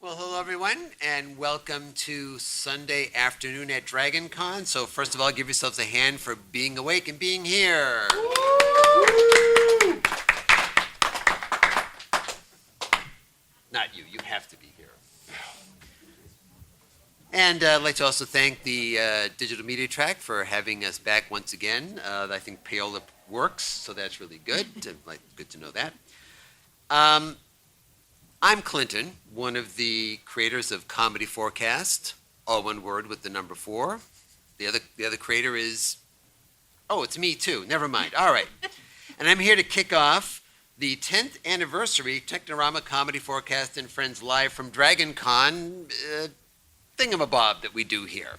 Well, hello everyone, and welcome to Sunday afternoon at DragonCon. So first of all, give yourselves a hand for being awake and being here. Woo! Not you, you have to be here. And I'd like to also thank the Digital Media Track for having us back once again. I think Paola works, so that's really good. Good to know that. I'm Clinton, one of the creators of comedy4cast, all one word with the number 4. The other creator is, it's me too. Never mind. All right. And I'm here to kick off the 10th anniversary Technorama comedy4cast and Friends live from DragonCon thingamabob that we do here.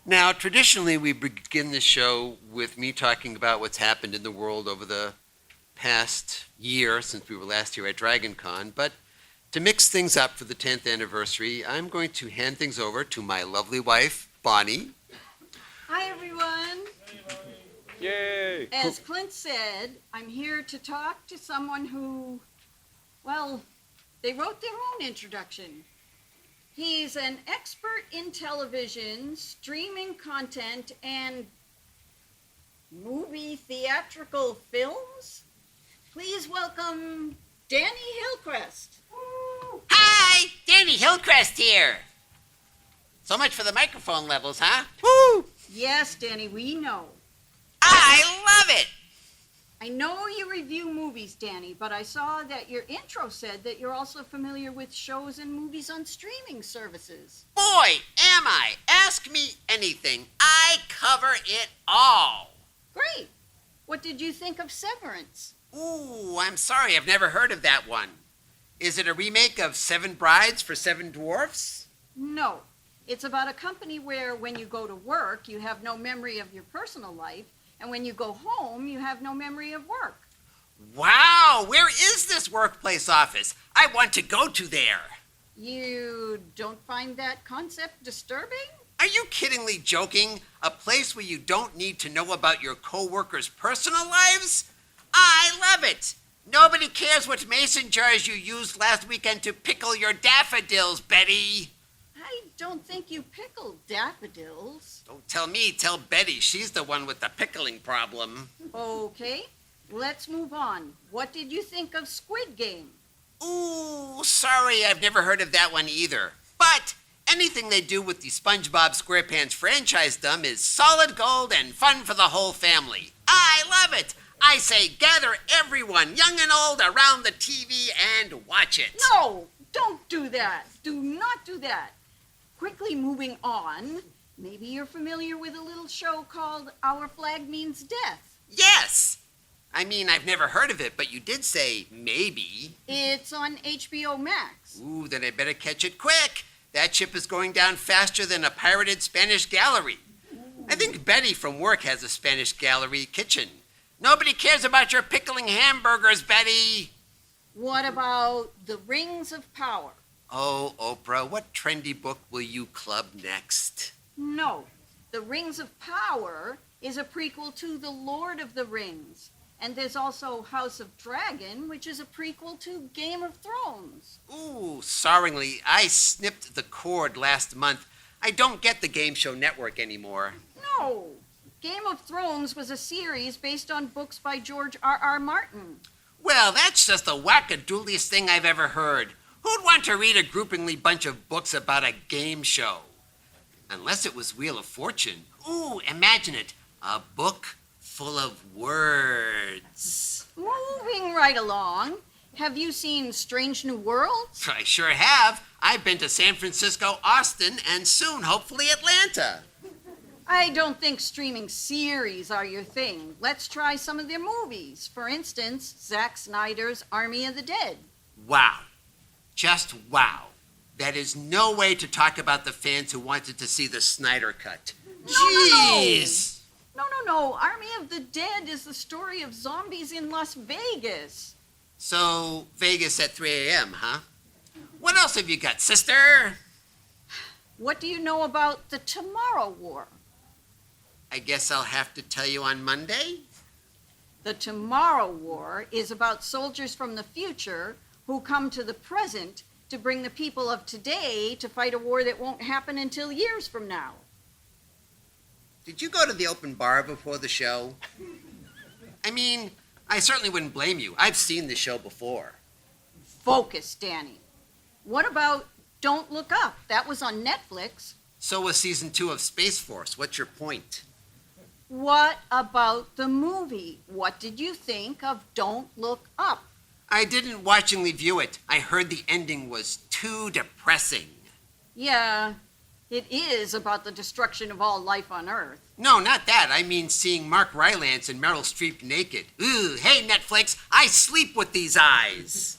Now, traditionally, we begin the show with me talking about what's happened in the world over the past year since we were last here at DragonCon, but to mix things up for the 10th anniversary, I'm going to hand things over to my lovely wife, Bonnie. Hi, everyone. Yay! As Clint said, I'm here to talk to someone who, well, they wrote their own introduction. He's an expert in television, streaming content, and movie theatrical films. Please welcome Danny Hillcrest. Hi, Danny Hillcrest here. So much for the microphone levels, huh? Woo! Yes, Danny, we know. I love it. I know you review movies, Danny, but I saw that your intro said that you're also familiar with shows and movies on streaming services. Boy, am I. Ask me anything. I cover it all. Great. What did you think of Severance? Ooh, I'm sorry. I've never heard of that one. Is it a remake of Seven Brides for Seven Dwarfs? No. It's about a company where when you go to work, you have no memory of your personal life, and when you go home, you have no memory of work. Wow, where is this workplace office? I want to go to there. You don't find that concept disturbing? Are you kiddingly joking? A place where you don't need to know about your co-workers' personal lives? I love it. Nobody cares what mason jars you used last weekend to pickle your daffodils, Betty. I don't think you pickle daffodils. Don't tell me, tell Betty. She's the one with the pickling problem. Okay, let's move on. What did you think of Squid Game? Ooh, sorry, I've never heard of that one either. But anything they do with the SpongeBob SquarePants franchise dumb is solid gold and fun for the whole family. I love it. I say gather everyone, young and old, around the TV and watch it. No, don't do that. Do not do that. Quickly moving on, maybe you're familiar with a little show called Our Flag Means Death. Yes. I mean, I've never heard of it, but you did say maybe. It's on HBO Max. Ooh, then I better catch it quick. That ship is going down faster than a pirated Spanish gallery. I think Betty from work has a Spanish gallery kitchen. Nobody cares about your pickling hamburgers, Betty. What about The Rings of Power? Oh, Oprah, what trendy book will you club next? No, The Rings of Power is a prequel to The Lord of the Rings. And there's also House of Dragon, which is a prequel to Game of Thrones. Ooh, sorringly, I snipped the cord last month. I don't get the Game Show Network anymore. No, Game of Thrones was a series based on books by George R.R. Martin. Well, that's just the wackadoodliest thing I've ever heard. Who'd want to read a groupingly bunch of books about a game show? Unless it was Wheel of Fortune. Ooh, imagine it. A book full of words. Moving right along, have you seen Strange New Worlds? I sure have. I've been to San Francisco, Austin, and soon, hopefully, Atlanta. I don't think streaming series are your thing. Let's try some of their movies. For instance, Zack Snyder's Army of the Dead. Wow. Just wow. That is no way to talk about the fans who wanted to see the Snyder Cut. Jeez! No. Army of the Dead is the story of zombies in Las Vegas. So, Vegas at 3 a.m., huh? What else have you got, sister? What do you know about the Tomorrow War? I guess I'll have to tell you on Monday. The Tomorrow War is about soldiers from the future who come to the present to bring the people of today to fight a war that won't happen until years from now. Did you go to the open bar before the show? I mean, I certainly wouldn't blame you. I've seen the show before. Focus, Danny. What about Don't Look Up? That was on Netflix. So was season 2 of Space Force. What's your point? What about the movie? What did you think of Don't Look Up? I didn't watchingly view it. I heard the ending was too depressing. Yeah, it is about the destruction of all life on Earth. No, not that. I mean seeing Mark Rylance and Meryl Streep naked. Ooh, hey Netflix, I sleep with these eyes.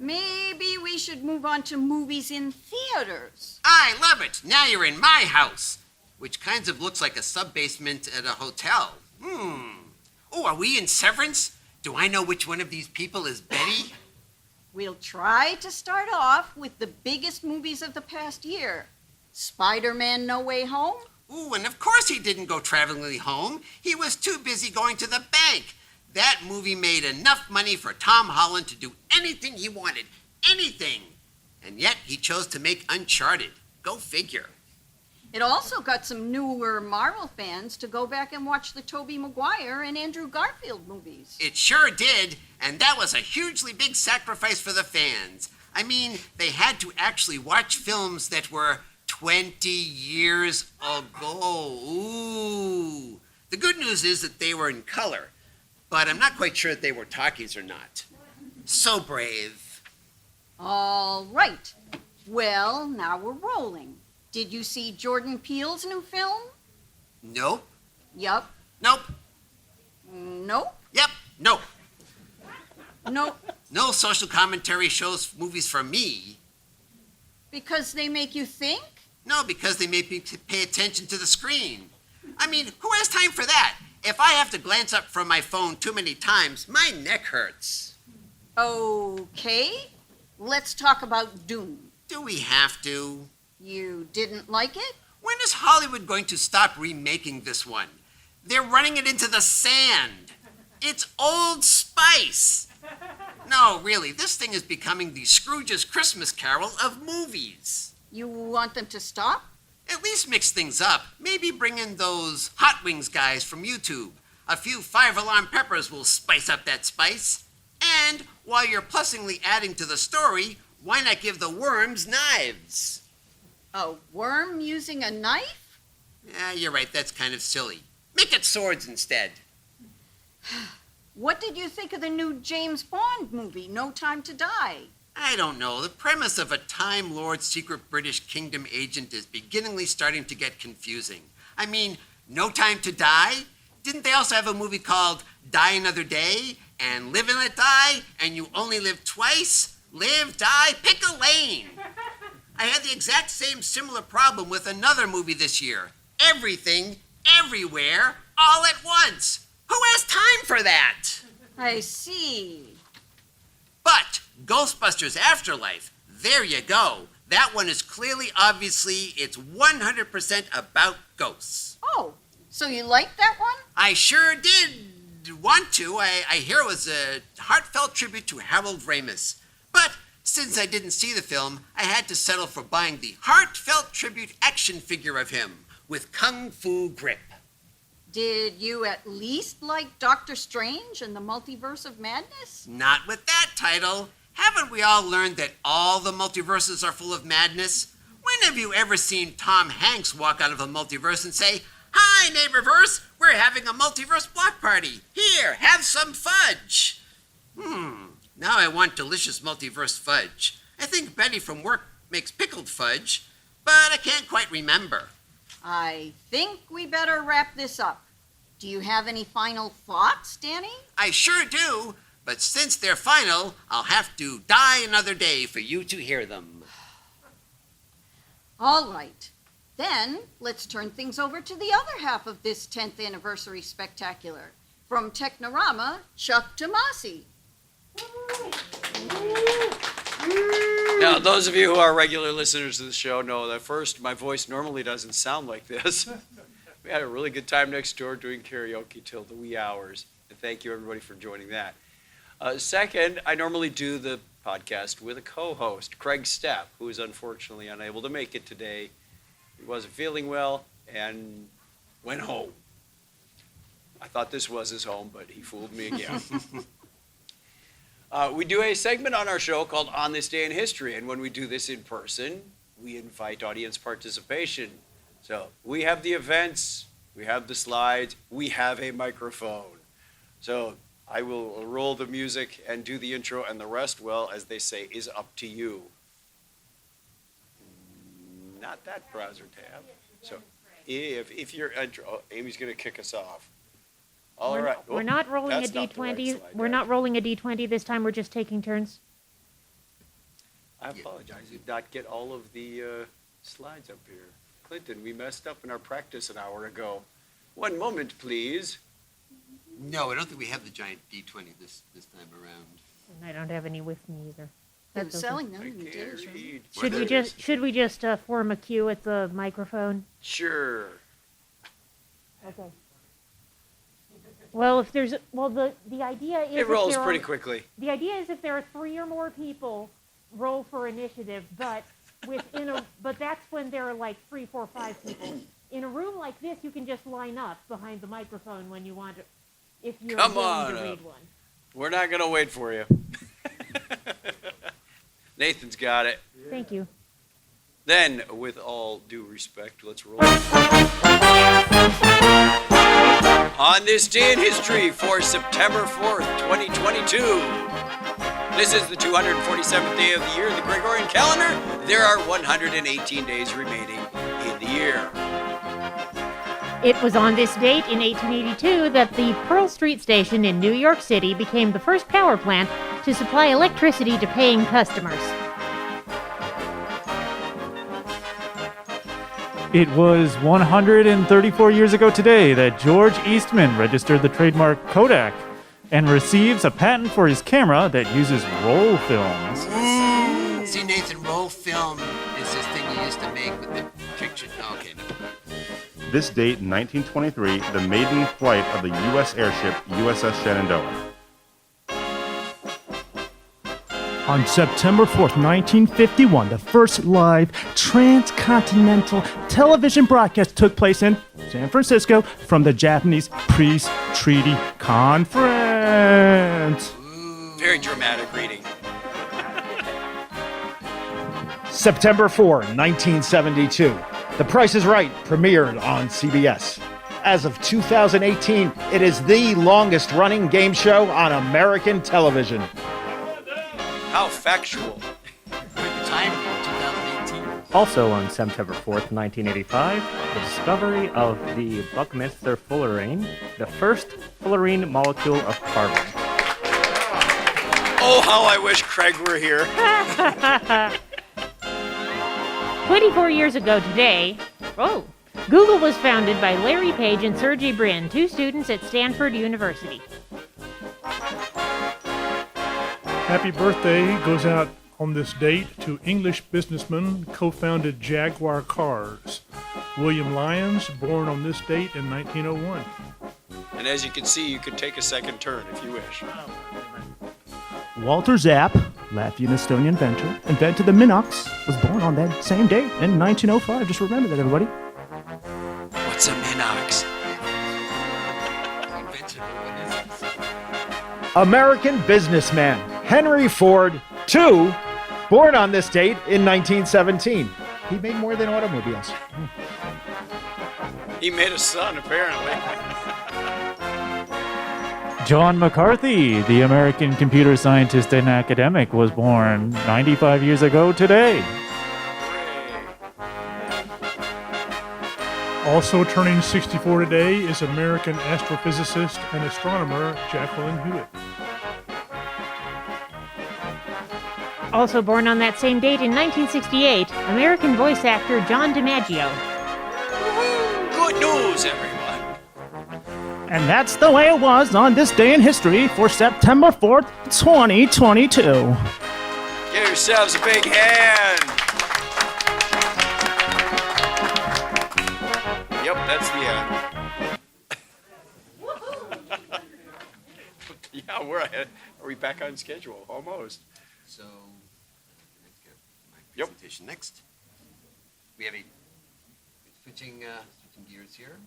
Maybe we should move on to movies in theaters. I love it. Now you're in my house, which kind of looks like a sub-basement at a hotel. Oh, are we in Severance? Do I know which one of these people is Betty? We'll try to start off with the biggest movies of the past year. Spider-Man No Way Home? Ooh, and of course he didn't go traveling home. He was too busy going to the bank. That movie made enough money for Tom Holland to do anything he wanted. Anything. And yet he chose to make Uncharted. Go figure. It also got some newer Marvel fans to go back and watch the Tobey Maguire and Andrew Garfield movies. It sure did, and that was a hugely big sacrifice for the fans. I mean, they had to actually watch films that were 20 years ago. Ooh. The good news is that they were in color, but I'm not quite sure that they were talkies or not. So brave. All right. Well, now we're rolling. Did you see Jordan Peele's new film? Nope. Yup. Nope. Nope. Yep. Nope. Nope. No social commentary shows movies for me. Because they make you think? No, because they make me pay attention to the screen. I mean, who has time for that? If I have to glance up from my phone too many times, my neck hurts. Okay. Let's talk about Dune. Do we have to? You didn't like it? When is Hollywood going to stop remaking this one? They're running it into the sand. It's Old Spice. No, really, this thing is becoming the Scrooge's Christmas Carol of movies. You want them to stop? At least mix things up. Maybe bring in those Hot Wings guys from YouTube. A few 5-alarm peppers will spice up that spice. And while you're plussingly adding to the story, why not give the worms knives? A worm using a knife? Yeah, you're right, that's kind of silly. Make it swords instead. What did you think of the new James Bond movie, No Time to Die? I don't know. The premise of a Time Lord secret British Kingdom agent is beginningly starting to get confusing. I mean, No Time to Die? Didn't they also have a movie called Die Another Day? And Live and Let Die? And You Only Live Twice? Live, die, pick a lane. I had the exact same similar problem with another movie this year. Everything, everywhere, all at once. Who has time for that? I see. But Ghostbusters Afterlife, there you go. That one is clearly, obviously, it's 100% about ghosts. Oh, so you liked that one? I sure did want to. I hear it was a heartfelt tribute to Harold Ramis. But since I didn't see the film, I had to settle for buying the heartfelt tribute action figure of him with Kung Fu grip. Did you at least like Doctor Strange and the Multiverse of Madness? Not with that title. Haven't we all learned that all the multiverses are full of madness? When have you ever seen Tom Hanks walk out of a multiverse and say, "Hi, neighborverse, we're having a multiverse block party. Here, have some fudge." Now I want delicious multiverse fudge. I think Betty from work makes pickled fudge, but I can't quite remember. I think we better wrap this up. Do you have any final thoughts, Danny? I sure do, but since they're final, I'll have to die another day for you to hear them. All right. Then let's turn things over to the other half of this 10th anniversary spectacular. From Technorama, Chuck Tomasi. Now, those of you who are regular listeners to the show know that first, my voice normally doesn't sound like this. We had a really good time next door doing karaoke till the wee hours. And thank you, everybody, for joining that. Second, I normally do the podcast with a co-host, Kreg Steppe, who is unfortunately unable to make it today. He wasn't feeling well and went home. I thought this was his home, but he fooled me again. We do a segment on our show called On This Day in History, and when we do this in person, we invite audience participation. So we have the events, we have the slides, we have a microphone. So I will roll the music and do the intro, and the rest, well, as they say, is up to you. Not that browser tab. So if you're, oh, Amy's going to kick us off. All right. We're not rolling a that's not the right D20. slide, We're right? not rolling a D20 this time. We're just taking turns. I apologize. I did not get all of the slides up here. Clinton, we messed up in our practice an hour ago. One moment, please. No, I don't think we have the giant D20 this time around. And I don't have any with me either. They're That's okay. selling them I in the can't dealer's room. read. Should we just form a queue at the microphone? Sure. Okay. Well, if there's the idea is It if rolls there pretty are, quickly. The idea is if there are 3 or more people, roll for initiative. But but that's when there are like 3, 4, 5 people. In a room like this, you can just line up behind the microphone when you want to, if you're Come willing on to up. read one. We're not going to wait for you. Nathan's got it. Thank you. Then, with all due respect, let's roll. On this day in history for September 4th, 2022. This is the 247th day of the year in the Gregorian calendar. There are 118 days remaining in the year. It was on this date in 1882 that the Pearl Street Station in New York City became the first power plant to supply electricity to paying customers. It was 134 years ago today that George Eastman registered the trademark Kodak and receives a patent for his camera that uses roll films. See, Nathan, roll film is this thing you used to make with the picture. Oh, okay, never mind. This date in 1923, the maiden flight of the U.S. airship USS Shenandoah. On September 4th, 1951, the first live transcontinental television broadcast took place in San Francisco from the Japanese Peace Treaty Conference. Very dramatic reading. September 4, 1972. The Price is Right premiered on CBS. As of 2018, it is the longest-running game show on American television. How factual. Good time in 2018. Also on September 4th, 1985, the discovery of the Buckminster fullerene, the first fullerene molecule of carbon. Oh, how I wish Kreg were here. 24 years ago today, Google was founded by Larry Page and Sergey Brin, 2 students at Stanford University. Happy birthday goes out on this date to English businessman co-founded Jaguar Cars. William Lyons, born on this date in 1901. And as you can see, you could take a second turn if you wish. Walter Zapp, Latvian Estonian inventor, invented the Minox, was born on that same date in 1905. Just remember that, everybody. What's a Minox? American businessman Henry Ford, II, born on this date in 1917. He made more than automobiles. He made a son, apparently. John McCarthy, the American computer scientist and academic, was born 95 years ago today. Also turning 64 today is American astrophysicist and astronomer Jacqueline Hewitt. Also born on that same date in 1968, American voice actor John DiMaggio. Good news, everyone. And that's the way it was on this day in history for September 4th, 2022. Give yourselves a big hand. Yep, that's the end. Yeah, we're ahead. Are we back on schedule? Almost. So, let's get my Yep. presentation next. We have switching gears here.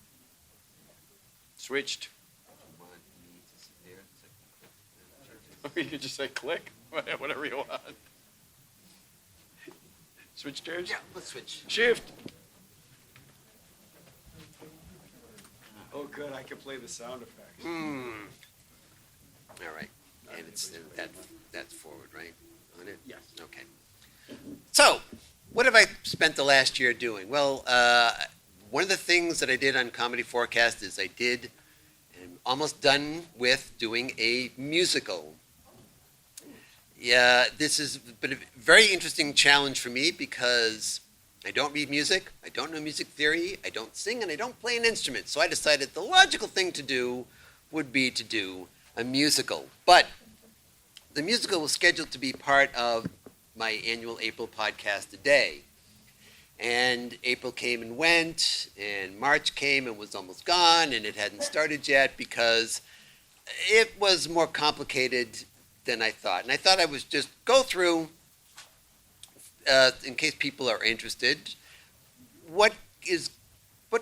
Switched. You want me to sit there so I can click You could just say click, whatever you want. Switch chairs? Yeah, let's switch. Shift. Oh, good. I can play the sound effects. All right, and it's that's forward, right? On it? Yes. Okay. So, what have I spent the last year doing? Well, one of the things that I did on comedy4cast is I'm almost done with doing a musical. Yeah, this has been a very interesting challenge for me because I don't read music, I don't know music theory, I don't sing, and I don't play an instrument. So I decided the logical thing to do would be to do a musical. But the musical was scheduled to be part of my annual April podcast today. And April came and went, and March came and was almost gone, and it hadn't started yet because it was more complicated than I thought. And I thought I would just go through, in case people are interested, what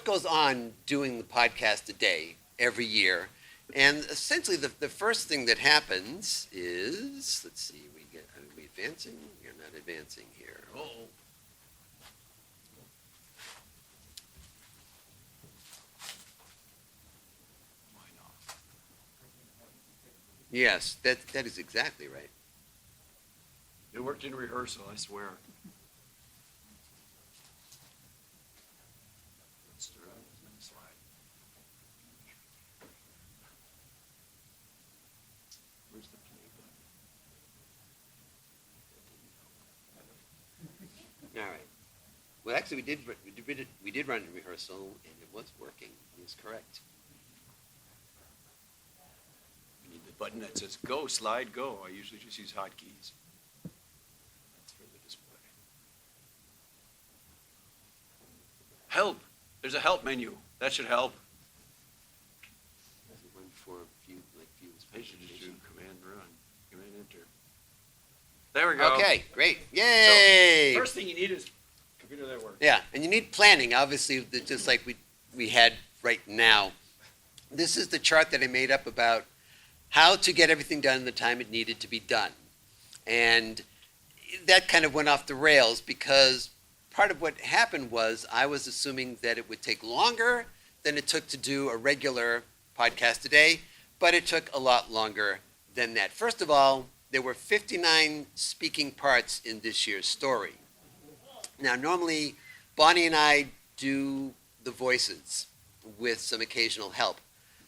goes on doing the podcast today, every year. And essentially the first thing that happens is, let's see, are we advancing? You're not advancing here. Oh. Yes, that is exactly right. It worked in rehearsal, I swear. Let's start on the next slide. Where's the play button? All right. Well, actually, we did run a rehearsal, and it was working. It was correct. We need the button that says go, slide, go. I usually just use hotkeys. That's for the display. Help! There's a help menu. That should help. There's one for view I should just do command run, command enter. There we go. Okay, great. Yay! So, first thing you need is computer that works. Yeah, and you need planning, obviously, just like we had right now. This is the chart that I made up about how to get everything done in the time it needed to be done. And that kind of went off the rails because part of what happened was I was assuming that it would take longer than it took to do a regular podcast today, but it took a lot longer than that. First of all, there were 59 speaking parts in this year's story. Now, normally, Bonnie and I do the voices with some occasional help.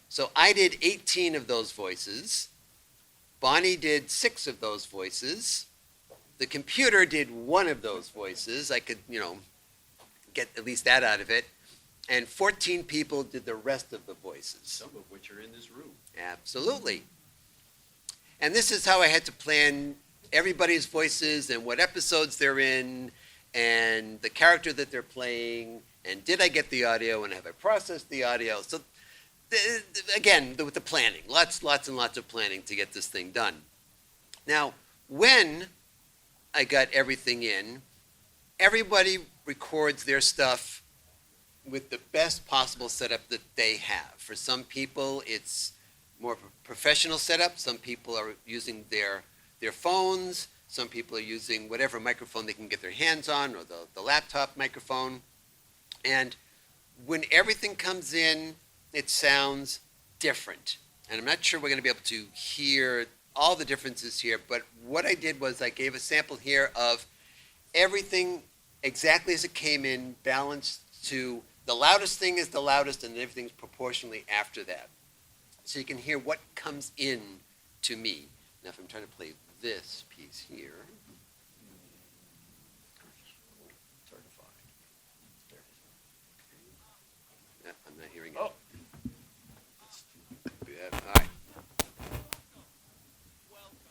So I did 18 of those voices. Bonnie did 6 of those voices. The computer did 1 of those voices. I could, get at least that out of it. And 14 people did the rest of the voices. Some of which are in this room. Absolutely. And this is how I had to plan everybody's voices and what episodes they're in and the character that they're playing and did I get the audio and have I processed the audio. So again, with the planning, lots and lots of planning to get this thing done. Now, when I got everything in, everybody records their stuff with the best possible setup that they have. For some people, it's more professional setup. Some people are using their phones. Some people are using whatever microphone they can get their hands on or the laptop microphone. And when everything comes in, it sounds different. And I'm not sure we're going to be able to hear all the differences here, but what I did was I gave a sample here of everything exactly as it came in, balanced to the loudest thing is the loudest and everything's proportionally after that. So you can hear what comes in to me. Now if I'm trying to play this piece here. It's hard to find. There it is. I'm not hearing it. Oh. Yeah, all right.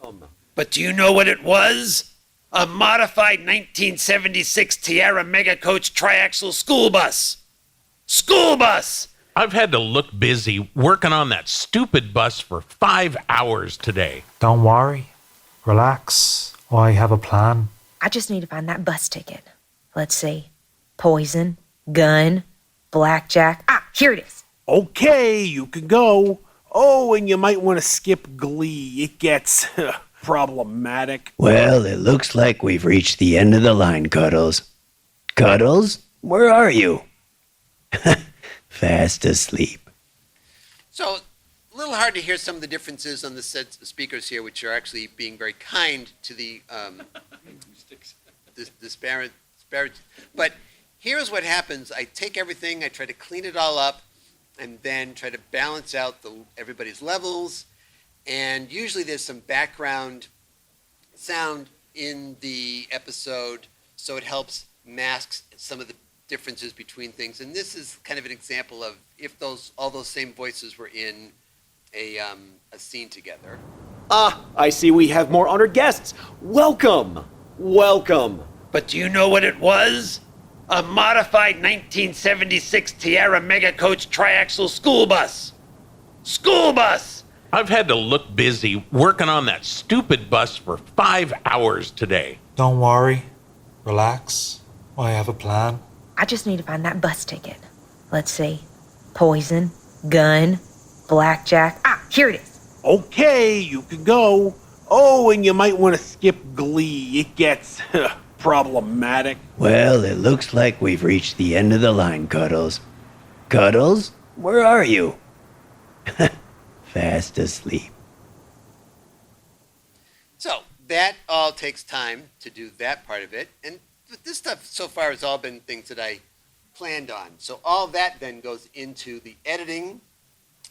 Oh, no. But do you know what it was? A modified 1976 Tiara Mega Coach triaxle school bus. School bus! I've had to look busy working on that stupid bus for 5 hours today. Don't worry. Relax. I have a plan. I just need to find that bus ticket. Let's see. Poison, gun, blackjack. Ah, here it is. Okay, you can go. Oh, and you might want to skip Glee. It gets problematic. Well, it looks like we've reached the end of the line, Cuddles. Cuddles, where are you? Fast asleep. So, a little hard to hear some of the differences on the set speakers here, which are actually being very kind to the disparate. But here's what happens. I take everything, I try to clean it all up, and then try to balance out everybody's levels. And usually there's some background sound in the episode, so it helps mask some of the differences between things. And this is kind of an example of if all those same voices were in a scene together. Ah, I see we have more honored guests. Welcome. Welcome. But do you know what it was? A modified 1976 Tiara Mega Coach triaxle school bus. School bus! I've had to look busy working on that stupid bus for 5 hours today. Don't worry. Relax. I have a plan. I just need to find that bus ticket. Let's see. Poison, gun, blackjack. Ah, here it is. Okay, you can go. Oh, and you might want to skip Glee. It gets problematic. Well, it looks like we've reached the end of the line, Cuddles. Cuddles, where are you? Fast asleep. So that all takes time to do that part of it. And this stuff so far has all been things that I planned on. So all that then goes into the editing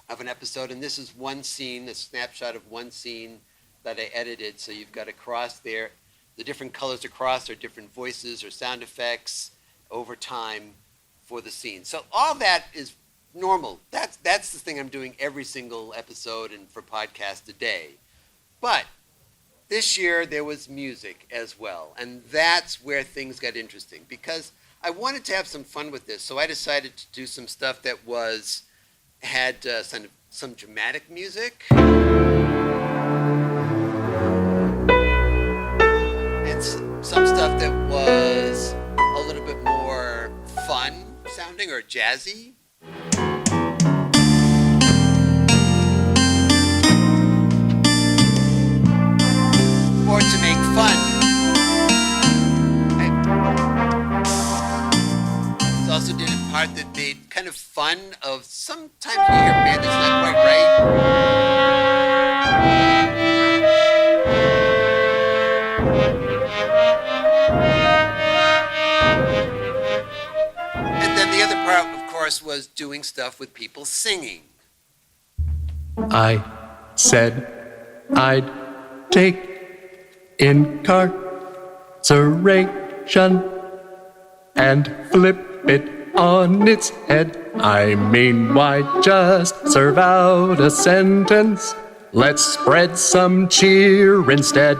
of an episode. And this is one scene, a snapshot of one scene that I edited. So you've got across there, the different colors across are different voices or sound effects over time for the scene. So all that is normal. That's the thing I'm doing every single episode and for podcast today. But this year there was music as well, and that's where things got interesting because I wanted to have some fun with this. So I decided to do some stuff that had some dramatic music and some stuff that was a little bit more fun sounding or jazzy. Or to make fun. I also did a part that made kind of fun of sometimes you hear a band that's not quite right. And then the other part, of course, was doing stuff with people singing. I said I'd take incarceration and flip it on its head. I mean, why just serve out a sentence? Let's spread some cheer instead.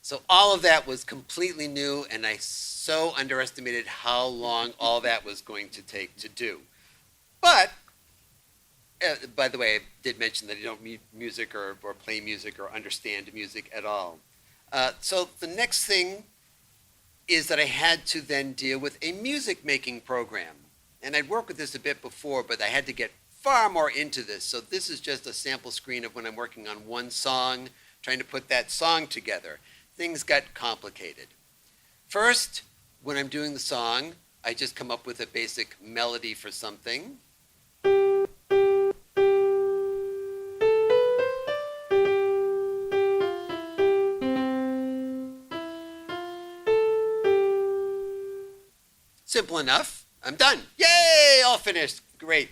So all of that was completely new, and I so underestimated how long all that was going to take to do. But by the way, I did mention that I don't mute music or play music or understand music at all. So the next thing is that I had to then deal with a music making program. And I'd worked with this a bit before, but I had to get far more into this. So this is just a sample screen of when I'm working on one song, trying to put that song together. Things got complicated. First, when I'm doing the song, I just come up with a basic melody for something. Simple enough. I'm done. Yay! All finished. Great.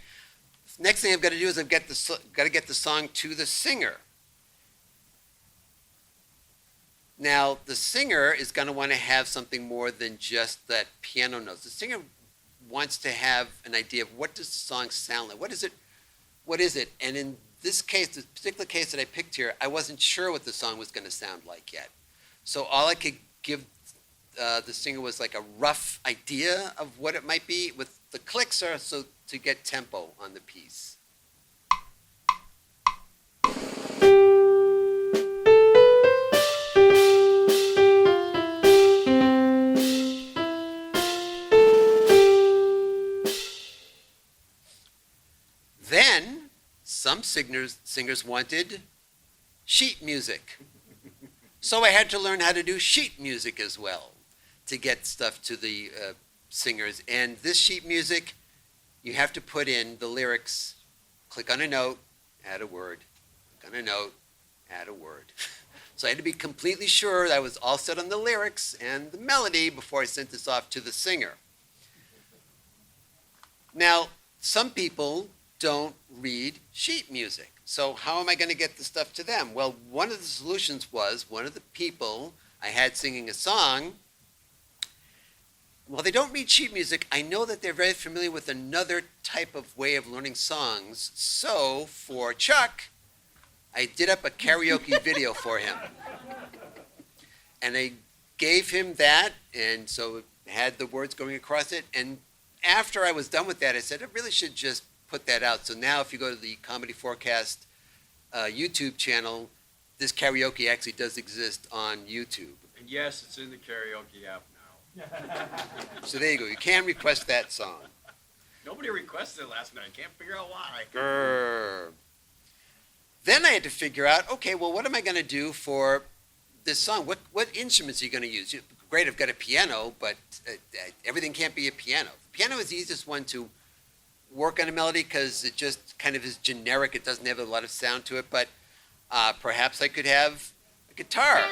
Next thing I've got to do is I've got to get the song to the singer. Now, the singer is going to want to have something more than just that piano notes. The singer wants to have an idea of what does the song sound like. What is it? And in this case, this particular case that I picked here, I wasn't sure what the song was going to sound like yet. So all I could give the singer was like a rough idea of what it might be with the clicks or so to get tempo on the piece. some singers wanted sheet music. So I had to learn how to do sheet music as well to get stuff to the singers. And this sheet music, you have to put in the lyrics, click on a note, add a word, click on a note, add a word. So I had to be completely sure that I was all set on the lyrics and the melody before I sent this off to the singer. Now, some people don't read sheet music. So how am I going to get the stuff to them? Well, one of the solutions was one of the people I had singing a song, while they don't read sheet music, I know that they're very familiar with another type of way of learning songs. So for Chuck, I did up a karaoke video for him. And I gave him that, and so it had the words going across it. And after I was done with that, I said, I really should just put that out. So now if you go to the Comedy4cast YouTube channel, this karaoke actually does exist on YouTube. And yes, it's in the karaoke app now. So there you go. You can request that song. Nobody requested it last night. I can't figure out why. Grr. Then I had to figure out, okay, well, what am I going to do for this song? What instruments are you going to use? Great, I've got a piano, but everything can't be a piano. The piano is the easiest one to work on a melody because it just kind of is generic. It doesn't have a lot of sound to it, but perhaps I could have a guitar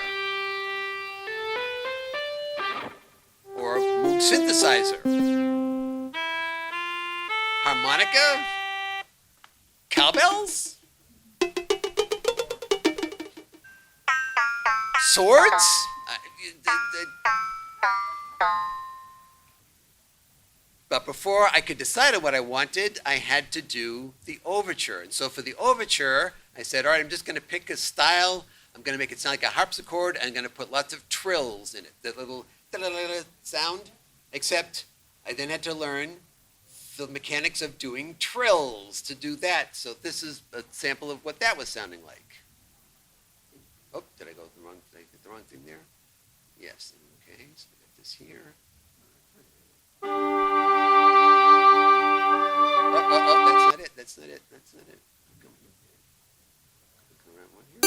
or a Moog synthesizer, harmonica, cowbells, swords. But before I could decide on what I wanted, I had to do the overture. And so for the overture, I said, all right, I'm just going to pick a style. I'm going to make it sound like a harpsichord. I'm going to put lots of trills in it, the little sound. Except I then had to learn the mechanics of doing trills to do that. So this is a sample of what that was sounding like. Oh, did I get the wrong thing there? Yes. Okay, so I got this here. Oh, that's not it. Come around one here.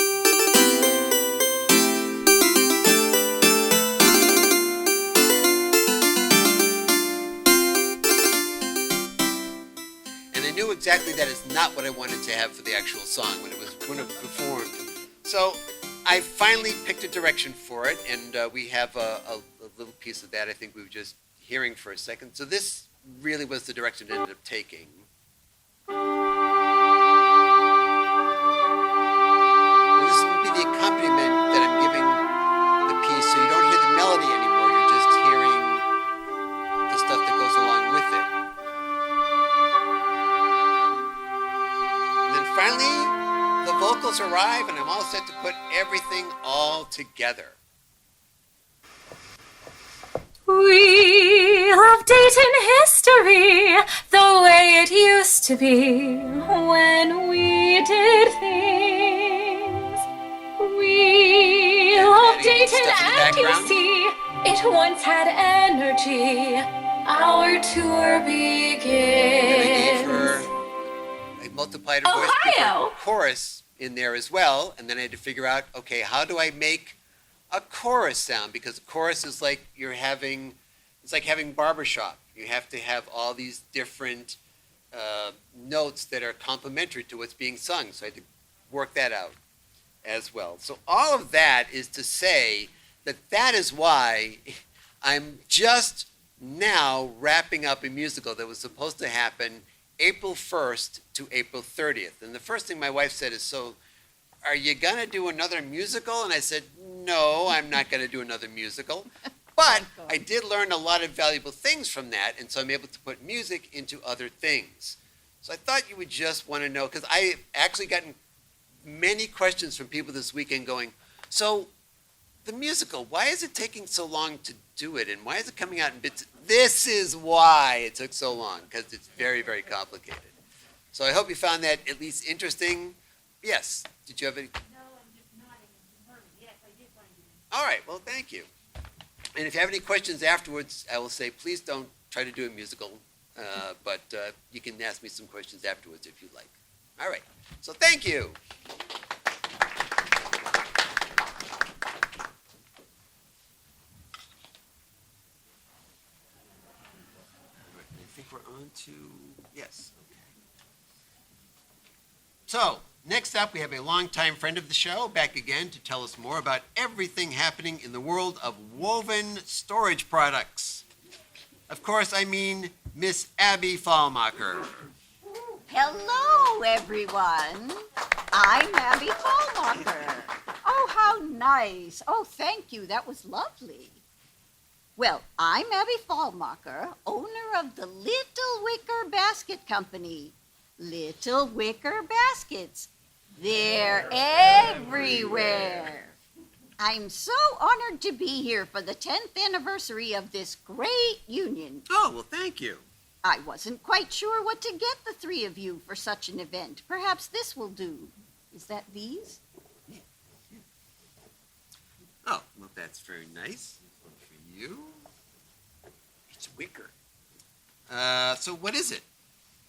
And I knew exactly that is not what I wanted to have for the actual song when it performed. So I finally picked a direction for it, and we have a little piece of that I think we were just hearing for a second. So this really was the direction it ended up taking. And this would be the accompaniment that I'm giving the piece, so you don't hear the melody anymore, you're just hearing the stuff that goes along with it. And then finally, the vocals arrive, and I'm all set to put everything all together. We love Dayton history, the way it used to be when we did things. We love Dayton, and you see, it once had energy. Our tour begins. I multiplied her voice with a chorus in there as well, and then I had to figure out, okay, how do I make a chorus sound? Because a chorus is like it's like having barbershop. You have to have all these different notes that are complementary to what's being sung. So I had to work that out as well. So all of that is to say that is why I'm just now wrapping up a musical that was supposed to happen April 1st to April 30th. And the first thing my wife said is, so are you going to do another musical? And I said, no, I'm not going to do another musical. But I did learn a lot of valuable things from that, and so I'm able to put music into other things. So I thought you would just want to know, because I actually gotten many questions from people this weekend going, so the musical, why is it taking so long to do it, and why is it coming out in bits? This is why it took so long, because it's very, very complicated. So I hope you found that at least interesting. Yes, did you have any? No, I'm just nodding and confirming. Yes, I did find it. All right, well, thank you. And if you have any questions afterwards, I will say, please don't try to do a musical, but you can ask me some questions afterwards if you'd like. All right. So thank you. I think we're on to, yes. Okay. So, next up, we have a longtime friend of the show back again to tell us more about everything happening in the world of woven storage products. Of course, I mean Miss Abby Fallmacher. Hello, everyone. I'm Abby Fallmacher. Oh, how nice. Oh, thank you. That was lovely. Well, I'm Abby Fallmacher, owner of the Little Wicker Basket Company. Little Wicker Baskets. They're everywhere. I'm so honored to be here for the 10th anniversary of this great union. Oh, well, thank you. I wasn't quite sure what to get the three of you for such an event. Perhaps this will do. Is that these? Oh, well, that's very nice. One for you. It's wicker. So what is it?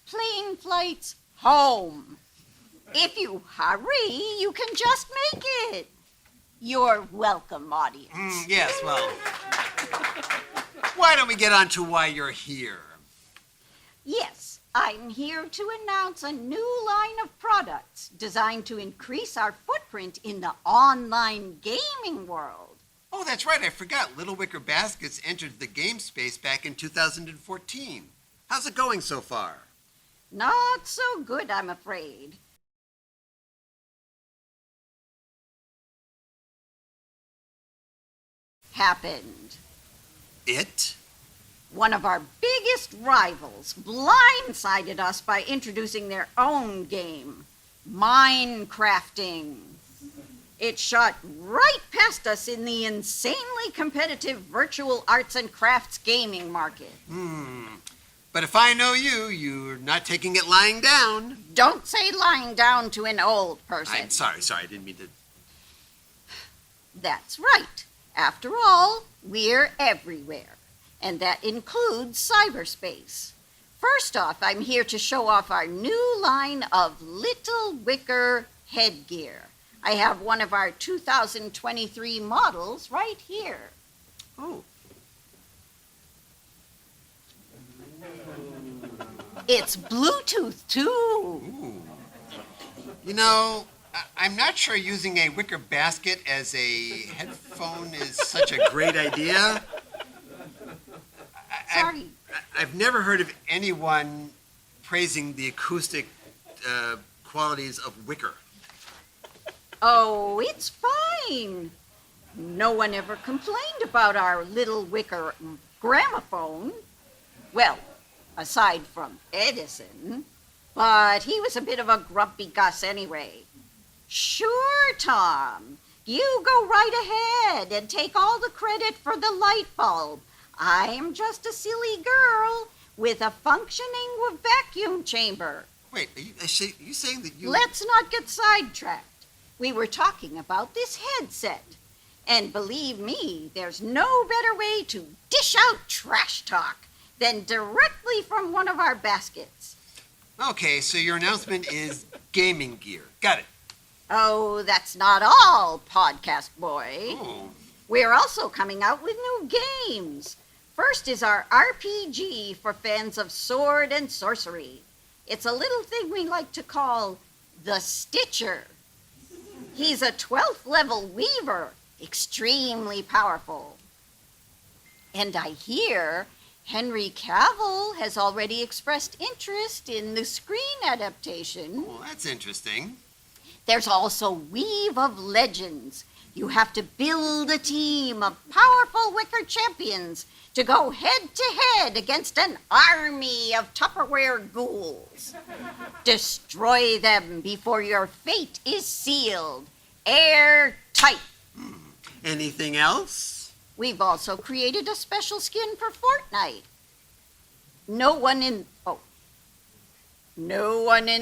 Plane flights home. If you hurry, you can just make it. You're welcome, audience. Yes, well, why don't we get on to why you're here? Yes, I'm here to announce a new line of products designed to increase our footprint in the online gaming world. Oh, that's right, I forgot. Little Wicker Baskets entered the game space back in 2014. How's it going so far? Not so good, I'm afraid. Happened. It? One of our biggest rivals blindsided us by introducing their own game, Minecrafting. It shot right past us in the insanely competitive virtual arts and crafts gaming market. But if I know you, you're not taking it lying down. Don't say lying down to an old person. I'm sorry, I didn't mean to. That's right. After all, we're everywhere, and that includes cyberspace. First off, I'm here to show off our new line of Little Wicker headgear. I have one of our 2023 models right here. Oh. It's Bluetooth, too. Ooh. You know, I'm not sure using a wicker basket as a headphone is such a great idea. Sorry. I've never heard of anyone praising the acoustic qualities of wicker. Oh, it's fine. No one ever complained about our Little Wicker gramophone. Well, aside from Edison. But he was a bit of a grumpy Gus anyway. Sure, Tom. You go right ahead and take all the credit for the light bulb. I'm just a silly girl with a functioning vacuum chamber. Wait, are you saying that you... Let's not get sidetracked. We were talking about this headset. And believe me, there's no better way to dish out trash talk than directly from one of our baskets. Okay, so your announcement is gaming gear. Got it. Oh, that's not all, podcast boy. Oh. We're also coming out with new games. First is our RPG for fans of sword and sorcery. It's a little thing we like to call the Stitcher. He's a 12th level weaver, extremely powerful. And I hear Henry Cavill has already expressed interest in the screen adaptation. Well, that's interesting. There's also Weave of Legends. You have to build a team of powerful wicker champions to go head-to-head against an army of Tupperware ghouls. Destroy them before your fate is sealed. Airtight. Anything else? We've also created a special skin for Fortnite. No one in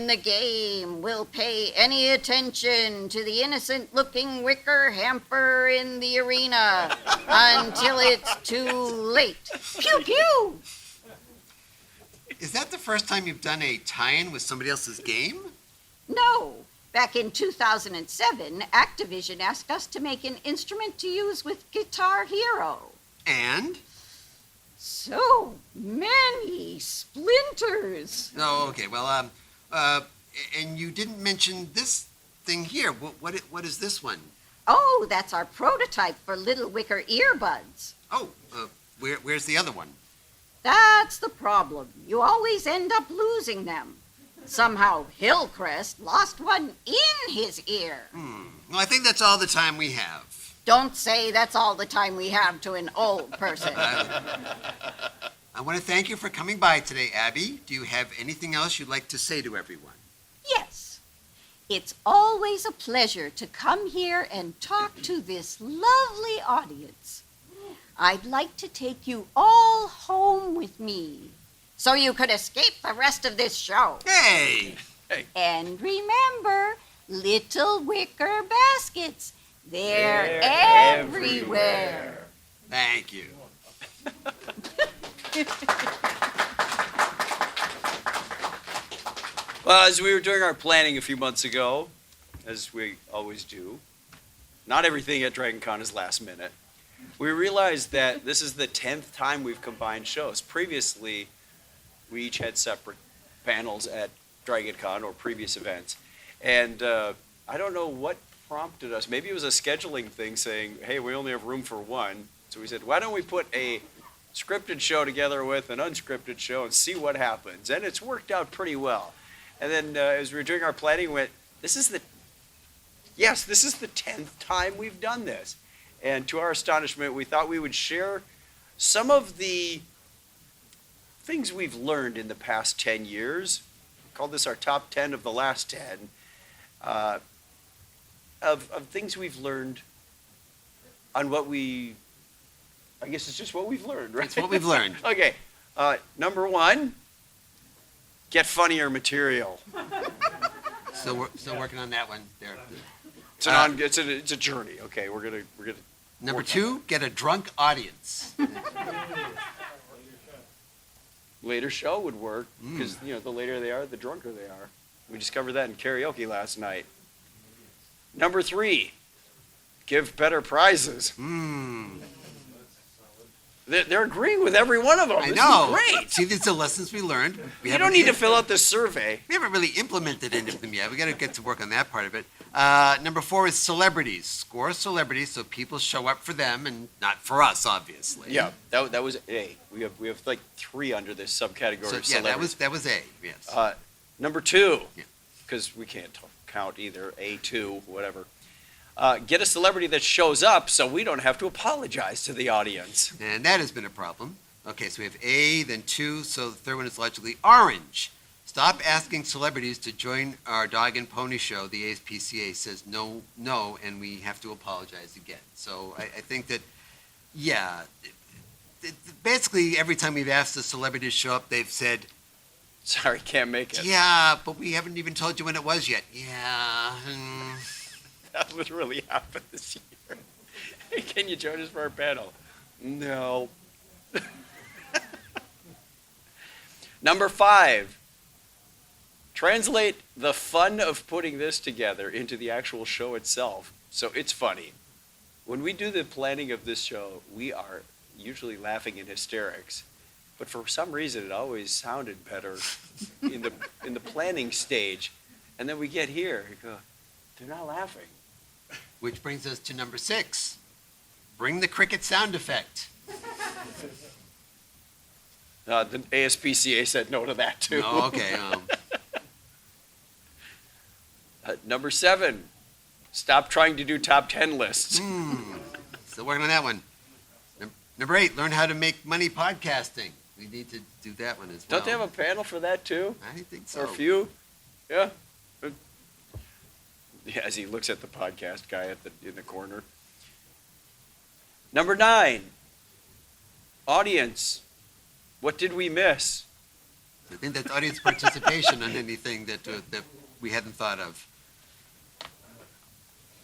the game will pay any attention to the innocent-looking wicker hamper in the arena until it's too late. Pew, pew! Is that the first time you've done a tie-in with somebody else's game? No. Back in 2007, Activision asked us to make an instrument to use with Guitar Hero. And? So many splinters. Oh, okay. Well, and you didn't mention this thing here. What is this one? Oh, that's our prototype for Little Wicker earbuds. Oh, where's the other one? That's the problem. You always end up losing them. Somehow Hillcrest lost one in his ear. Well, I think that's all the time we have. Don't say that's all the time we have to an old person. I want to thank you for coming by today, Abby. Do you have anything else you'd like to say to everyone? Yes. It's always a pleasure to come here and talk to this lovely audience. I'd like to take you all home with me so you could escape the rest of this show. Hey! And remember, little wicker baskets. They're everywhere. Thank you. Well, as we were doing our planning a few months ago, as we always do, not everything at DragonCon is last minute. We realized that this is the 10th time we've combined shows. Previously, we each had separate panels at DragonCon or previous events. And I don't know what prompted us. Maybe it was a scheduling thing saying, hey, we only have room for one. So we said, why don't we put a scripted show together with an unscripted show and see what happens? And it's worked out pretty well. And then as we were doing our planning, we went, this is the 10th time we've done this. And to our astonishment, we thought we would share some of the things we've learned in the past 10 years. We call this our top 10 of the last 10. Of things we've learned on what I guess it's just what we've learned, right? It's what we've learned. Okay. Number one, get funnier material. Still working on that one there. It's a journey. Okay, we're gonna. Number two, get a drunk audience. Later show would work because the later they are, the drunker they are. We discovered that in karaoke last night. Number three, give better prizes. They're agreeing with every one of them. I This know. is great. See, these are lessons we learned. You don't need to fill out this survey. We haven't really implemented any of them yet. We got to get to work on that part of it. Number four is celebrities. Score celebrities so people show up for them and not for us, obviously. Yeah, that was A. We have like 3 under this subcategory So, of yeah, celebrities. that was A. Yes. Number two, because we can't count either, A2, whatever. Get a celebrity that shows up so we don't have to apologize to the audience. And that has been a problem. Okay, so we have A, then 2, so the third one is logically orange. Stop asking celebrities to join our dog and pony show. The ASPCA says no, and we have to apologize again. So I think that, basically every time we've asked the celebrity to show up, they've said, sorry, can't make it. Yeah, but we haven't even told you when it was yet. Yeah. That literally happened this year. Hey, can you join us for our panel? No. Number 5, translate the fun of putting this together into the actual show itself. So it's funny. When we do the planning of this show, we are usually laughing in hysterics. But for some reason, it always sounded better in the planning stage. And then we get here, we go, they're not laughing. Which brings us to number 6. Bring the cricket sound effect. The ASPCA said no to that too. Oh, okay. Number 7, stop trying to do top 10 lists. Still working on that one. Number 8, learn how to make money podcasting. We need to do that one as well. Don't they have a panel for that too? I think so. Or a few? Yeah. As he looks at the podcast guy in the corner. Number 9, audience. What did we miss? I think that's audience participation on anything that we hadn't thought of.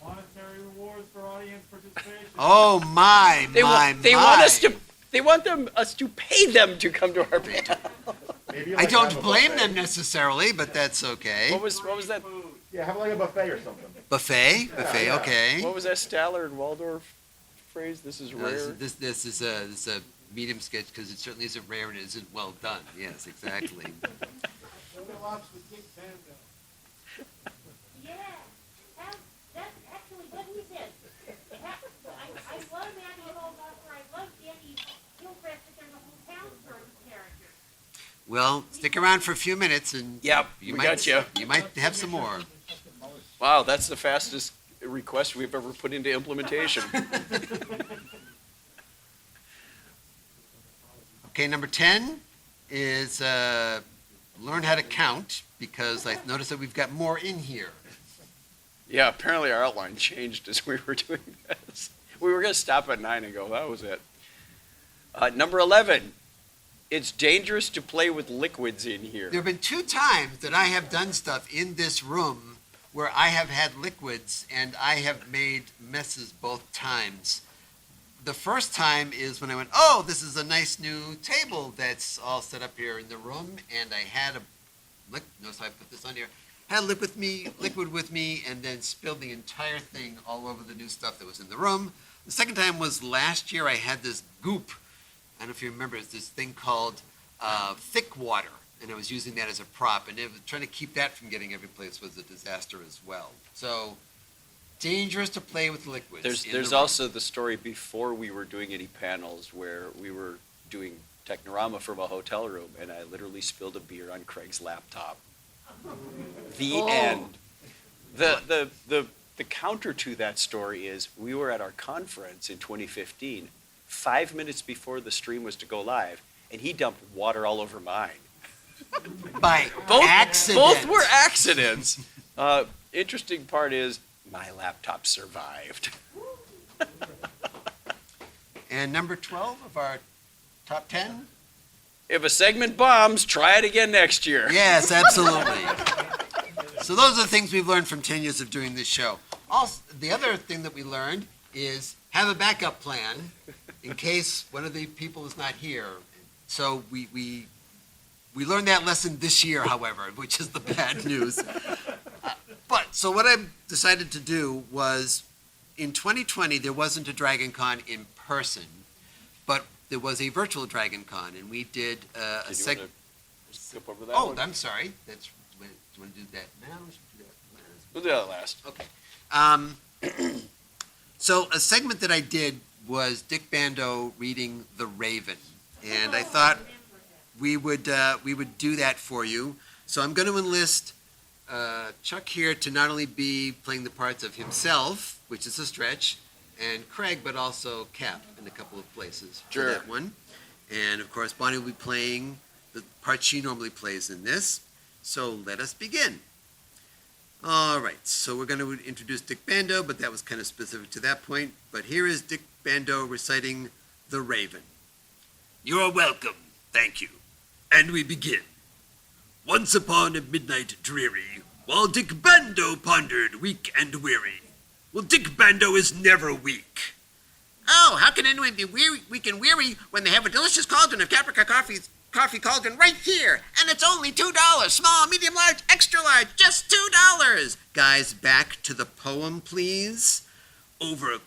Monetary rewards for audience participation. Oh my, They my. want us to pay them to come to our panel. I don't blame them necessarily, but that's okay. What was that? Yeah, have like a buffet or something. Buffet? Buffet, yeah. okay. What was that Staller and Waldorf phrase? This is No, rare. this is a medium sketch because it certainly isn't rare and it isn't well done. Yes, exactly. Yeah, that's actually what he said. I love Andy Goldbuffer. I love Danny Gilchrist, and the whole town for his character. Well, stick around for a few minutes and Yep, you we might got you. You might have some more. Wow, that's the fastest request we've ever put into implementation. Okay, number 10 is learn how to count because I noticed that we've got more in here. Yeah, apparently our outline changed as we were doing this. We were going to stop at 9 and go, that was it. Number 11, it's dangerous to play with liquids in here. There have been 2 times that I have done stuff in this room where I have had liquids and I have made messes both times. The first time is when I went, oh, this is a nice new table that's all set up here in the room, and I had notice I put this on here, had liquid with me, and then spilled the entire thing all over the new stuff that was in the room. The second time was last year. I had this goop. I don't know if you remember, it's this thing called thick water, and I was using that as a prop, and trying to keep that from getting every place was a disaster as well. So, dangerous to play with liquids. There's also the story before we were doing any panels where we were doing Technorama from a hotel room, and I literally spilled a beer on Craig's laptop. The end. The counter to that story is we were at our conference in 2015, 5 minutes before the stream was to go live, and he dumped water all over mine. By accident. Both were accidents. Interesting part is my laptop survived. And number 12 of our top 10? If a segment bombs, try it again next year. Yes, absolutely. So those are the things we've learned from 10 years of doing this show. Also, the other thing that we learned is have a backup plan in case one of the people is not here. So we learned that lesson this year, however, which is the bad news. So what I decided to do was, in 2020, there wasn't a DragonCon in person, but there was a virtual DragonCon, and we did a segment. Skip over that Oh, one? I'm sorry. Do you want to do that now? Or should we do that last? We'll do that last. Okay. So a segment that I did was Dick Bando reading The Raven, and I thought we would do that for you. So I'm going to enlist Chuck here to not only be playing the parts of himself, which is a stretch, and Kreg, but also Cap in a couple of places for Sure. that one. And of course, Bonnie will be playing the part she normally plays in this. So let us begin. All right, so we're going to introduce Dick Bando, but that was kind of specific to that point. But here is Dick Bando reciting The Raven. You're welcome, thank you. And we begin. Once upon a midnight dreary, while Dick Bando pondered weak and weary. Well, Dick Bando is never weak. Oh, how can anyone be weak and weary when they have a delicious cauldron of Caprica coffee cauldron right here? And it's only $2. Small, medium, large, extra large, just $2. Guys, back to the poem, please. Over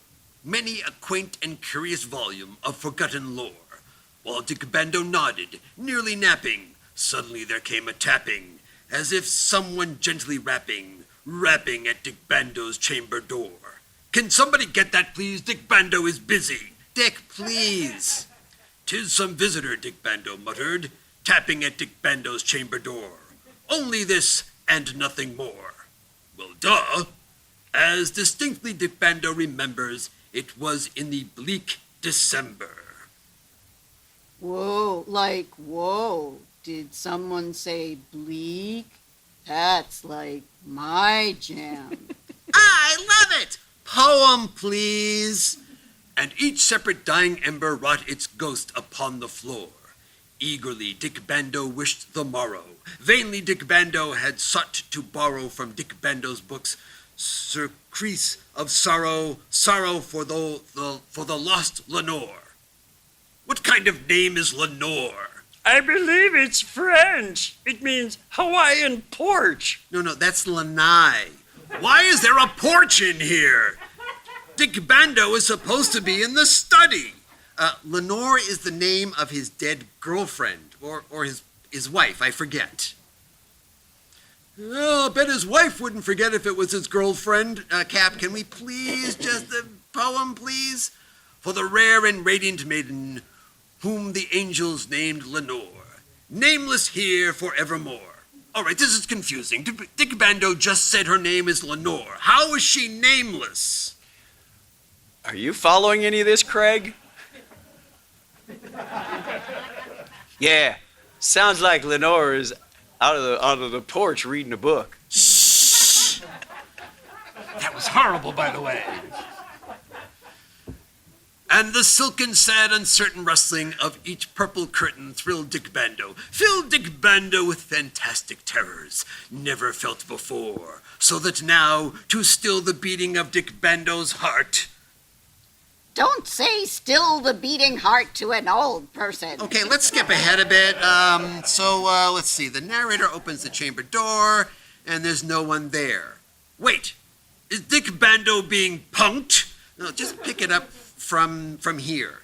many a quaint and curious volume of forgotten lore. While Dick Bando nodded, nearly napping, suddenly there came a tapping, as if someone gently rapping at Dick Bando's chamber door. Can somebody get that, please? Dick Bando is busy. Dick, please. 'Tis some visitor, Dick Bando muttered, tapping at Dick Bando's chamber door. Only this and nothing more. Well, duh. As distinctly Dick Bando remembers, it was in the bleak December. Whoa, did someone say bleak? That's like my jam. I love it! Poem, please. And each separate dying ember wrought its ghost upon the floor. Eagerly Dick Bando wished the morrow. Vainly Dick Bando had sought to borrow from Dick Bando's books surcease of sorrow for the lost Lenore. What kind of name is Lenore? I believe it's French. It means Hawaiian porch. No, that's lanai. Why is there a porch in here? Dick Bando is supposed to be in the study. Lenore is the name of his dead girlfriend, or his wife, I forget. Oh, I bet his wife wouldn't forget if it was his girlfriend. Cap, can we please just the poem, please? For the rare and radiant maiden, whom the angels named Lenore, nameless here forevermore. All right, this is confusing. Dick Bando just said her name is Lenore. How is she nameless? Are you following any of this, Kreg? Yeah, sounds like Lenore is out of the porch reading a book. Shh! That was horrible, by the way. And the silken, sad, uncertain rustling of each purple curtain thrilled Dick Bando, filled Dick Bando with fantastic terrors, never felt before, so that now, to still the beating of Dick Bando's heart... Don't say still the beating heart to an old person. Okay, let's skip ahead a bit. Let's see. The narrator opens the chamber door, and there's no one there. Wait, is Dick Bando being punked? No, just pick it up from here.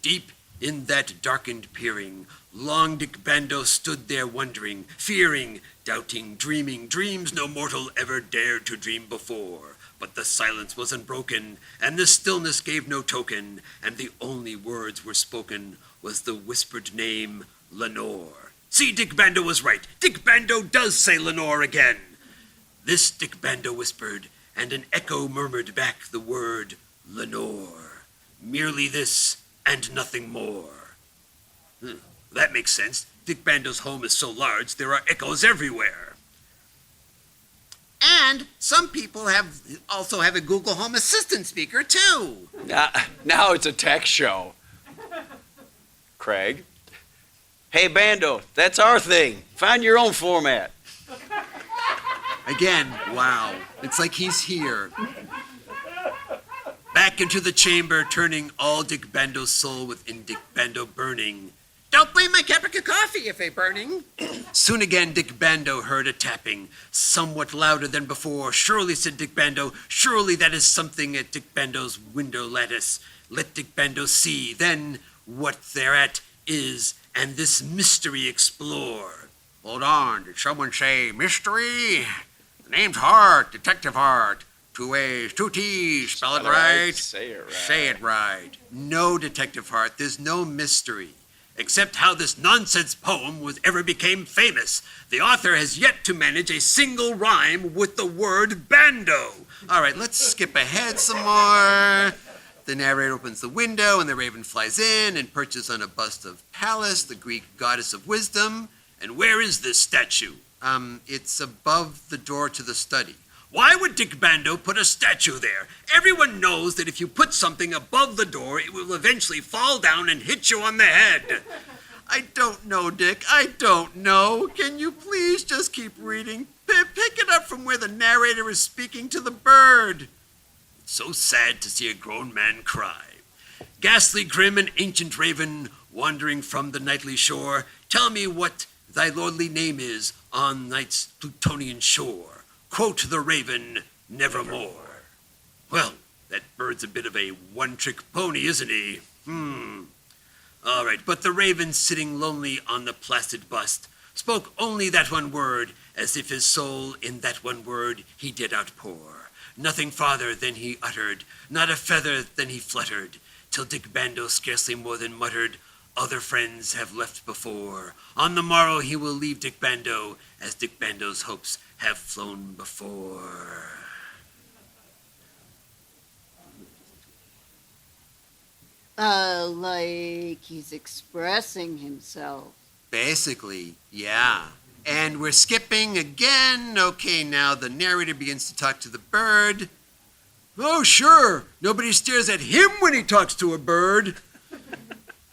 Deep in that darkened peering, long Dick Bando stood there wondering, fearing, doubting, dreaming dreams no mortal ever dared to dream before. But the silence was unbroken, and the stillness gave no token, and the only words were spoken was the whispered name, Lenore. See, Dick Bando was right. Dick Bando does say Lenore again. This Dick Bando whispered, and an echo murmured back the word, Lenore. Merely this, and nothing more. That makes sense. Dick Bando's home is so large, there are echoes everywhere. And some people also have a Google Home Assistant speaker, too. Now it's a tech show. Kreg? Hey, Bando, that's our thing. Find your own format. Again, wow. It's like he's here. Back into the chamber, turning all Dick Bando's soul within Dick Bando burning. Don't blame my Caprica coffee if it burning. Soon again, Dick Bando heard a tapping, somewhat louder than before. Surely, said Dick Bando, surely that is something at Dick Bando's window lattice. Let Dick Bando see, then what thereat is, and this mystery explore. Hold on, did someone say mystery? The name's Hart, Detective Hart. 2 A's, 2 T's, spell it right. Say it right. Say it right. No, Detective Hart, there's no mystery. Except how this nonsense poem ever became famous. The author has yet to manage a single rhyme with the word bando. All right, let's skip ahead some more. The narrator opens the window, and the raven flies in and perches on a bust of Pallas, the Greek goddess of wisdom. And where is this statue? It's above the door to the study. Why would Dick Bando put a statue there? Everyone knows that if you put something above the door, it will eventually fall down and hit you on the head. I don't know, Dick. I don't know. Can you please just keep reading? Pick it up from where the narrator is speaking to the bird. It's so sad to see a grown man cry. Ghastly, grim, and ancient raven, wandering from the nightly shore, tell me what thy lordly name is on night's Plutonian shore. Quote the raven, nevermore. Well, that bird's a bit of a one-trick pony, isn't he? All right, but the raven, sitting lonely on the placid bust, spoke only that one word, as if his soul in that one word he did outpour. Nothing farther than he uttered, not a feather than he fluttered, till Dick Bando scarcely more than muttered, other friends have left before. On the morrow he will leave Dick Bando, as Dick Bando's hopes have flown before. Like he's expressing himself. Basically, yeah. And we're skipping again. Okay, now the narrator begins to talk to the bird. Oh, sure. Nobody stares at him when he talks to a bird.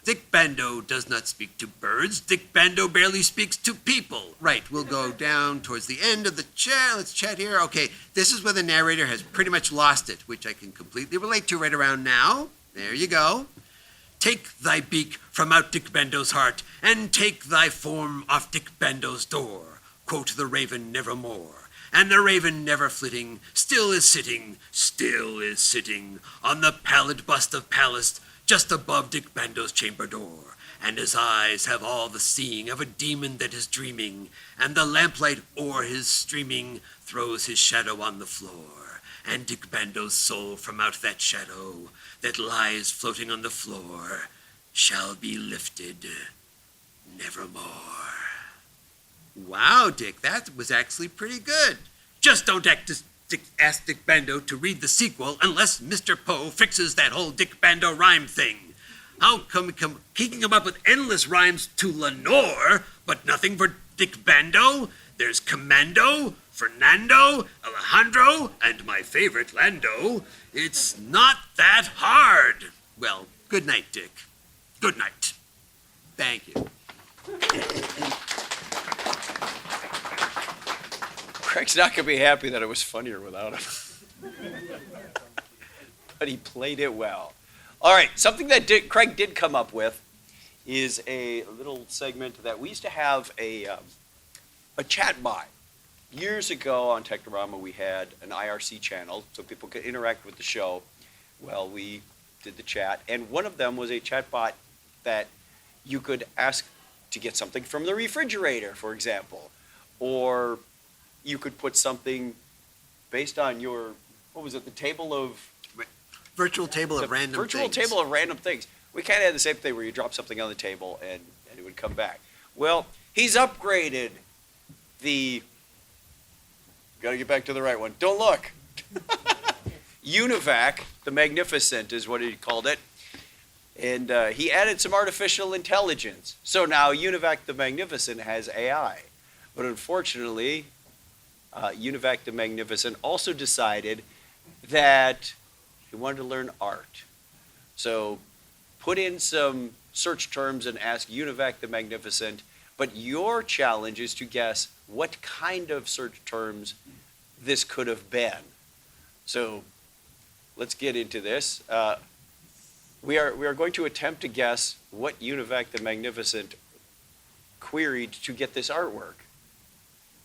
Dick Bando does not speak to birds. Dick Bando barely speaks to people. Right, we'll go down towards the end of the chat. Let's chat here. Okay, this is where the narrator has pretty much lost it, which I can completely relate to right around now. There you go. Take thy beak from out Dick Bando's heart, and take thy form off Dick Bando's door. Quote the raven nevermore. and the raven never flitting, still is sitting on the pallid bust of Pallas, just above Dick Bando's chamber door. And his eyes have all the seeing of a demon that is dreaming, and the lamplight o'er his streaming throws his shadow on the floor. And Dick Bando's soul from out that shadow that lies floating on the floor shall be lifted nevermore. Wow, Dick, that was actually pretty good. Just don't ask Dick Bando to read the sequel unless Mr. Poe fixes that whole Dick Bando rhyme thing. How come he can come up with endless rhymes to Lenore, but nothing for Dick Bando? There's Commando, Fernando, Alejandro, and my favorite, Lando. It's not that hard. Well, good night, Dick. Good night. Thank you. Craig's not going to be happy that it was funnier without him. But he played it well. All right, something that Kreg did come up with is a little segment that we used to have a chat bot. Years ago on Technorama, we had an IRC channel so people could interact with the show while we did the chat. And one of them was a chat bot that you could ask to get something from the refrigerator, for example. Or you could put something based on your, what was it, the table of... Virtual table of random things. Virtual table of random things. We kind of had the same thing where you drop something on the table and it would come back. Well, he's upgraded the... Got to get back to the right one. Don't look. Univac, the Magnificent is what he called it. And he added some artificial intelligence. So now Univac the Magnificent has AI. But unfortunately, Univac the Magnificent also decided that he wanted to learn art. So put in some search terms and ask Univac the Magnificent, but your challenge is to guess what kind of search terms this could have been. So let's get into this. We are going to attempt to guess what Univac the Magnificent queried to get this artwork.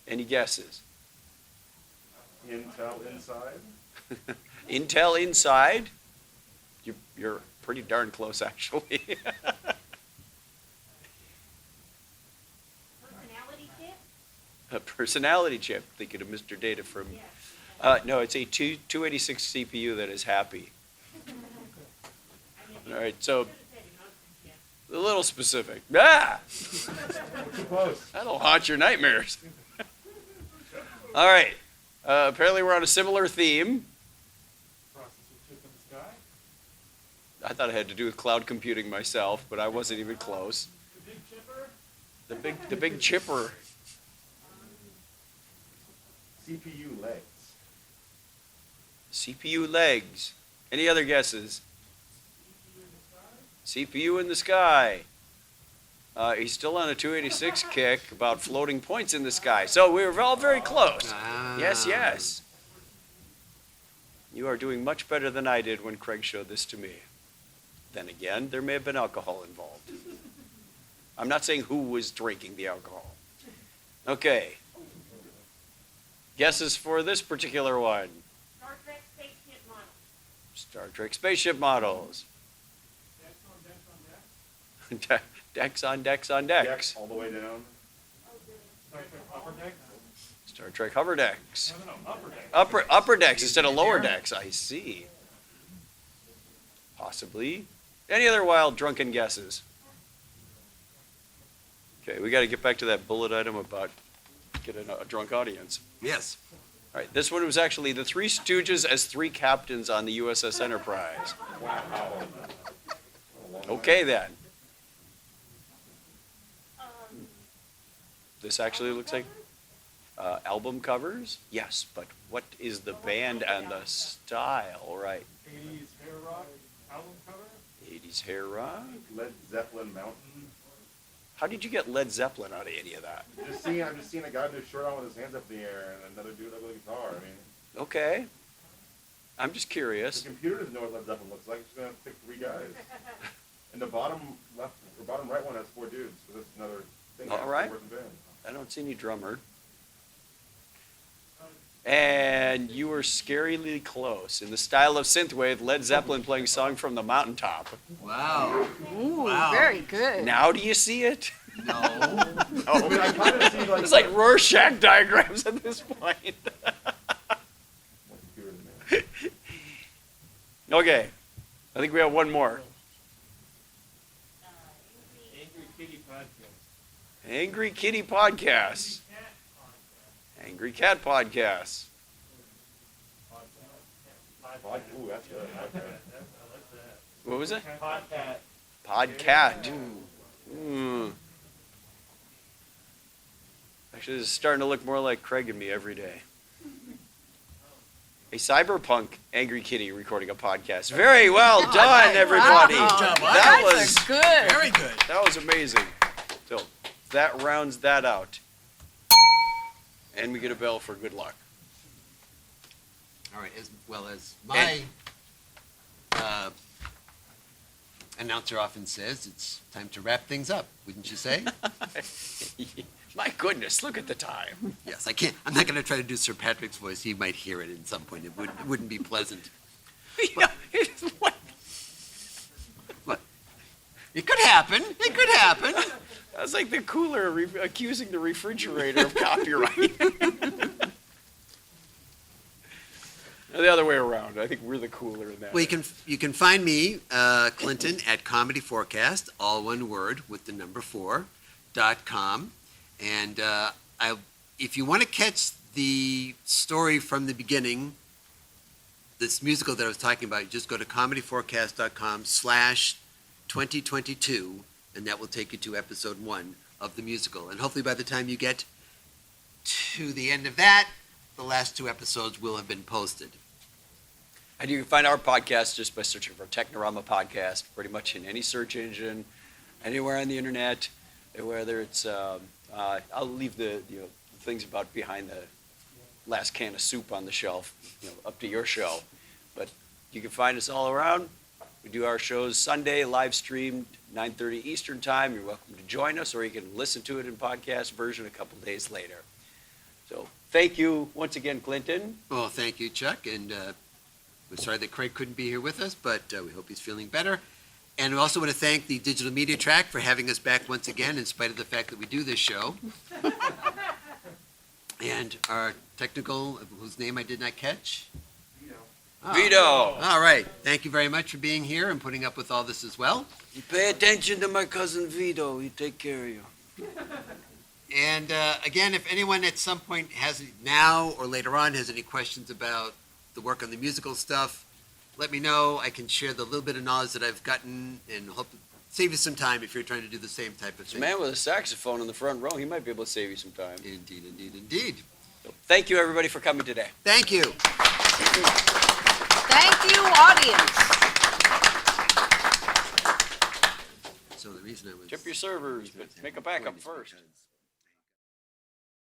Any guesses? Intel inside? Intel inside? You're pretty darn close, actually. Personality chip? A personality chip, thinking of Mr. Data from... no, it's a 286 CPU that is happy. All right, so a little specific. Ah! Too close. That'll haunt your nightmares. All right. Apparently we're on a similar theme. I thought it had to do with cloud computing myself, but I wasn't even close. The big chipper. CPU legs. CPU legs. Any other guesses? CPU in the sky. He's still on a 286 kick about floating points in the sky. So we were all very close. Yes, yes. You are doing much better than I did when Kreg showed this to me. Then again, there may have been alcohol involved. I'm not saying who was drinking the alcohol. Okay. Guesses for this particular one? Star Trek spaceship model. Star Trek spaceship models. Decks on decks on decks. Decks all the way down. Star Trek hover decks. No, upper decks. Upper decks instead of lower decks. I see. Possibly. Any other wild drunken guesses? Okay, we got to get back to that bullet item about getting a drunk audience. Yes. All right, this one was actually the Three Stooges as three captains on the USS Enterprise. Okay, then. This actually looks like album covers. Yes, but what is the band and the style, right? 80s hair rock album cover? 80s hair rock? Led Zeppelin Mountain. How did you get Led Zeppelin out of any of that? I'm just seeing a guy with his shirt on with his hands up in the air and another dude with a guitar. I mean, Okay. I'm just curious. the computer doesn't know what Led Zeppelin looks like. It's gonna pick three guys. And the bottom left or bottom right one has four dudes. So that's another thing. All right. Band. I don't see any drummer. And you were scarily close. In the style of synthwave, Led Zeppelin playing Song from the Mountaintop. Wow. Ooh, very good. Now do you see it? No. No. It's like Rorschach diagrams at this point. Okay. I think we have one more. Angry Kitty Podcast. Angry Cat Podcast. Ooh, that's good. What was it? Podcat. Podcat. Actually, this is starting to look more like Kreg and me every day. A cyberpunk Angry Kitty recording a podcast. Very well done, everybody. Wow. Good job, Mike. That That's was good. Very good. that was amazing. So that rounds that out. And we get a bell for good luck. All right, as well as my announcer often says, it's time to wrap things up, wouldn't you say? My goodness, look at the time. Yes, I can't. I'm not going to try to do Sir Patrick's voice. He might hear it at some point. It wouldn't be pleasant. Yeah, what? What? It could happen. It could happen. That's like the cooler accusing the refrigerator of copyright. The other way around. I think we're the cooler in that. Well, you can find me, Clinton, at comedy4cast, all one word with the number 4.com. And if you want to catch the story from the beginning, this musical that I was talking about, you just go to comedy4cast.com/2022, and that will take you to episode 1 of the musical. And hopefully by the time you get to the end of that, the last 2 episodes will have been posted. And you can find our podcast just by searching for Technorama Podcast, pretty much in any search engine, anywhere on the internet, whether it's, I'll leave the things about behind the last can of soup on the shelf, up to your show. But you can find us all around. We do our shows Sunday, live streamed, 9:30 Eastern Time. You're welcome to join us, or you can listen to it in podcast version a couple days later. So thank you once again, Clinton. Well, thank you, Chuck, and we're sorry that Kreg couldn't be here with us, but we hope he's feeling better. And we also want to thank the Digital Media Track for having us back once again, in spite of the fact that we do this show. And our technical, whose name I did not catch? Vito. All right. Thank you very much for being here and putting up with all this as well. You pay attention to my cousin Vito. He take care of you. And again, if anyone at some point has, now or later on, has any questions about the work on the musical stuff, let me know. I can share the little bit of knowledge that I've gotten and hope to save you some time if you're trying to do the same type of The thing. man with a saxophone in the front row, he might be able to save you some time. Indeed, indeed, indeed. So, thank you, everybody, for coming today. Thank you. Thank you, audience. So the reason I was... Tip your servers, but make a backup first.